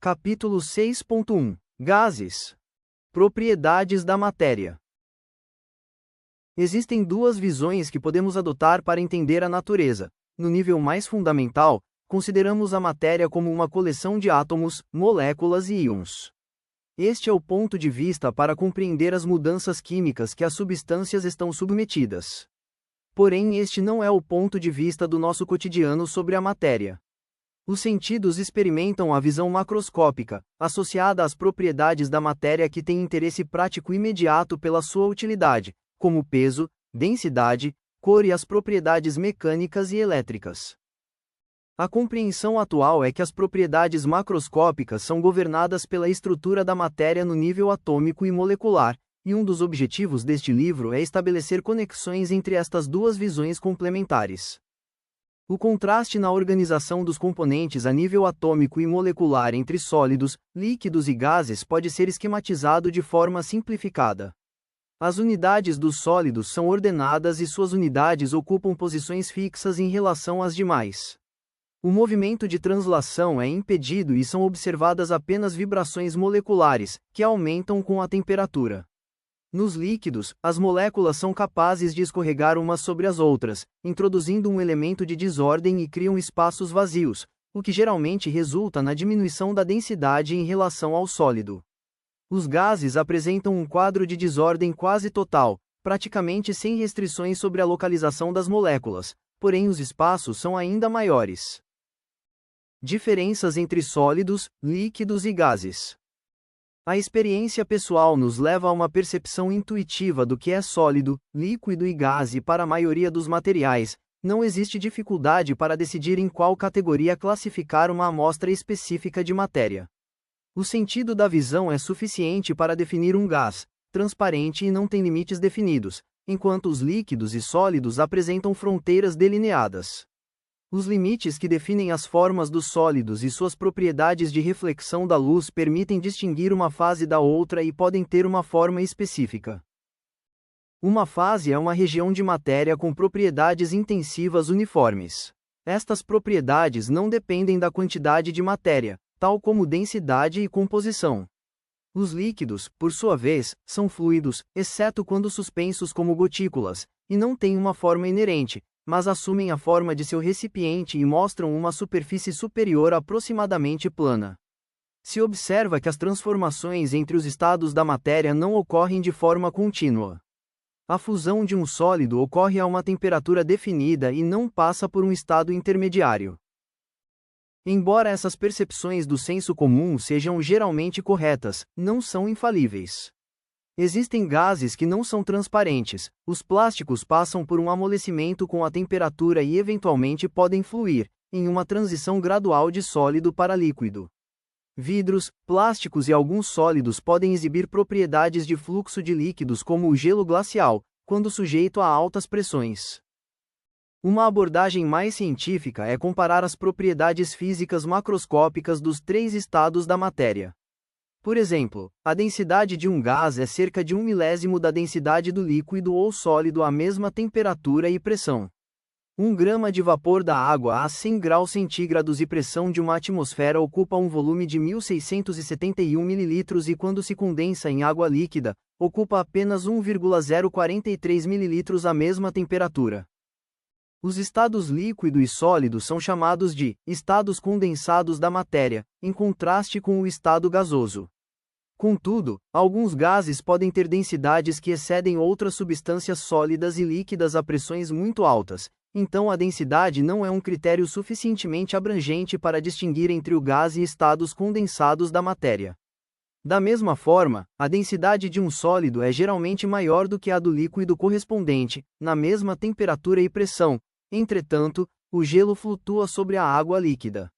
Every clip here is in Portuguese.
Capítulo 6.1 Gases. Propriedades da matéria. Existem duas visões que podemos adotar para entender a natureza. No nível mais fundamental, consideramos a matéria como uma coleção de átomos, moléculas e íons. Este é o ponto de vista para compreender as mudanças químicas que as substâncias estão submetidas. Porém, este não é o ponto de vista do nosso cotidiano sobre a matéria. Os sentidos experimentam a visão macroscópica, associada às propriedades da matéria que tem interesse prático imediato pela sua utilidade, como peso, densidade, cor e as propriedades mecânicas e elétricas. A compreensão atual é que as propriedades macroscópicas são governadas pela estrutura da matéria no nível atômico e molecular, e um dos objetivos deste livro é estabelecer conexões entre estas duas visões complementares. O contraste na organização dos componentes a nível atômico e molecular entre sólidos, líquidos e gases pode ser esquematizado de forma simplificada. As unidades dos sólidos são ordenadas e suas unidades ocupam posições fixas em relação às demais. O movimento de translação é impedido e são observadas apenas vibrações moleculares, que aumentam com a temperatura. Nos líquidos, as moléculas são capazes de escorregar umas sobre as outras, introduzindo um elemento de desordem e criam espaços vazios, o que geralmente resulta na diminuição da densidade em relação ao sólido. Os gases apresentam um quadro de desordem quase total, praticamente sem restrições sobre a localização das moléculas, porém os espaços são ainda maiores. Diferenças entre sólidos, líquidos e gases. A experiência pessoal nos leva a uma percepção intuitiva do que é sólido, líquido e gás, e para a maioria dos materiais, não existe dificuldade para decidir em qual categoria classificar uma amostra específica de matéria. O sentido da visão é suficiente para definir um gás, transparente e não tem limites definidos, enquanto os líquidos e sólidos apresentam fronteiras delineadas. Os limites que definem as formas dos sólidos e suas propriedades de reflexão da luz permitem distinguir uma fase da outra e podem ter uma forma específica. Uma fase é uma região de matéria com propriedades intensivas uniformes. Estas propriedades não dependem da quantidade de matéria, tal como densidade e composição. Os líquidos, por sua vez, são fluidos, exceto quando suspensos como gotículas, e não têm uma forma inerente, mas assumem a forma de seu recipiente e mostram uma superfície superior aproximadamente plana. Se observa que as transformações entre os estados da matéria não ocorrem de forma contínua. A fusão de um sólido ocorre a uma temperatura definida e não passa por um estado intermediário. Embora essas percepções do senso comum sejam geralmente corretas, não são infalíveis. Existem gases que não são transparentes, os plásticos passam por um amolecimento com a temperatura e eventualmente podem fluir, em uma transição gradual de sólido para líquido. Vidros, plásticos e alguns sólidos podem exibir propriedades de fluxo de líquidos como o gelo glacial, quando sujeito a altas pressões. Uma abordagem mais científica é comparar as propriedades físicas macroscópicas dos três estados da matéria. Por exemplo, a densidade de um gás é cerca de 1/1000 da densidade do líquido ou sólido à mesma temperatura e pressão. 1 grama de vapor da água a 100 graus centígrados e pressão de uma atmosfera ocupa um volume de 1.671 ml e quando se condensa em água líquida, ocupa apenas 1,043 ml à mesma temperatura. Os estados líquido e sólido são chamados de estados condensados da matéria, em contraste com o estado gasoso. Contudo, alguns gases podem ter densidades que excedem outras substâncias sólidas e líquidas a pressões muito altas, então a densidade não é um critério suficientemente abrangente para distinguir entre o gás e estados condensados da matéria. Da mesma forma, a densidade de um sólido é geralmente maior do que a do líquido correspondente, na mesma temperatura e pressão. Entretanto, o gelo flutua sobre a água líquida.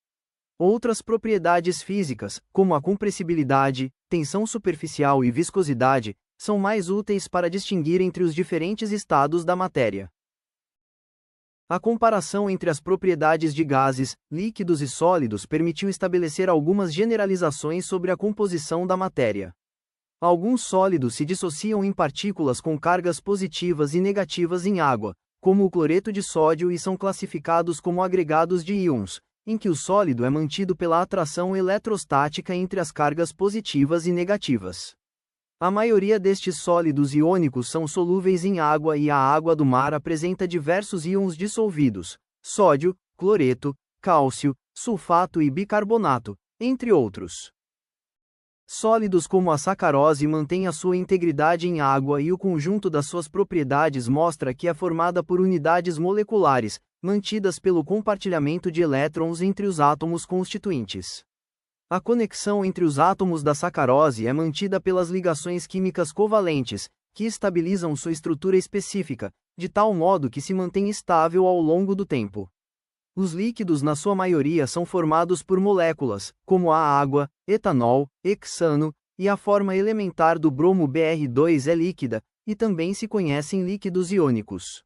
Outras propriedades físicas, como a compressibilidade, tensão superficial e viscosidade, são mais úteis para distinguir entre os diferentes estados da matéria. A comparação entre as propriedades de gases, líquidos e sólidos permitiu estabelecer algumas generalizações sobre a composição da matéria. Alguns sólidos se dissociam em partículas com cargas positivas e negativas em água, como o cloreto de sódio, e são classificados como agregados de íons, em que o sólido é mantido pela atração eletrostática entre as cargas positivas e negativas. A maioria destes sólidos iônicos são solúveis em água e a água do mar apresenta diversos íons dissolvidos, sódio, cloreto, cálcio, sulfato e bicarbonato, entre outros. Sólidos como a sacarose mantêm a sua integridade em água e o conjunto das suas propriedades mostra que é formada por unidades moleculares, mantidas pelo compartilhamento de elétrons entre os átomos constituintes. A conexão entre os átomos da sacarose é mantida pelas ligações químicas covalentes, que estabilizam sua estrutura específica, de tal modo que se mantém estável ao longo do tempo. Os líquidos na sua maioria são formados por moléculas, como a água, etanol, hexano, e a forma elementar do bromo Br2 é líquida, e também se conhecem líquidos iônicos.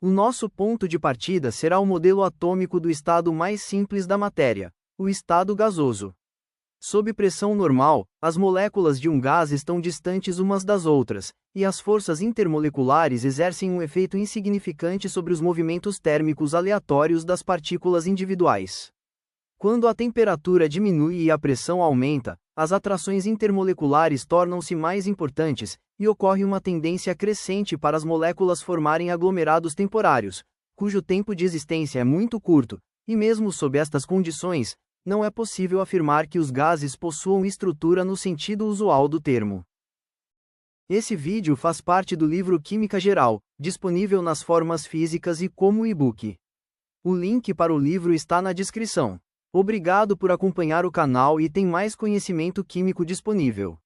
O nosso ponto de partida será o modelo atômico do estado mais simples da matéria, o estado gasoso. Sob pressão normal, as moléculas de um gás estão distantes umas das outras, e as forças intermoleculares exercem um efeito insignificante sobre os movimentos térmicos aleatórios das partículas individuais. Quando a temperatura diminui e a pressão aumenta, as atrações intermoleculares tornam-se mais importantes, e ocorre uma tendência crescente para as moléculas formarem aglomerados temporários, cujo tempo de existência é muito curto, e mesmo sob estas condições, não é possível afirmar que os gases possuam estrutura no sentido usual do termo. Esse vídeo faz parte do livro Química Geral, disponível nas formas físicas e como e-book. O link para o livro está na descrição. Obrigado por acompanhar o canal e tem mais conhecimento químico disponível.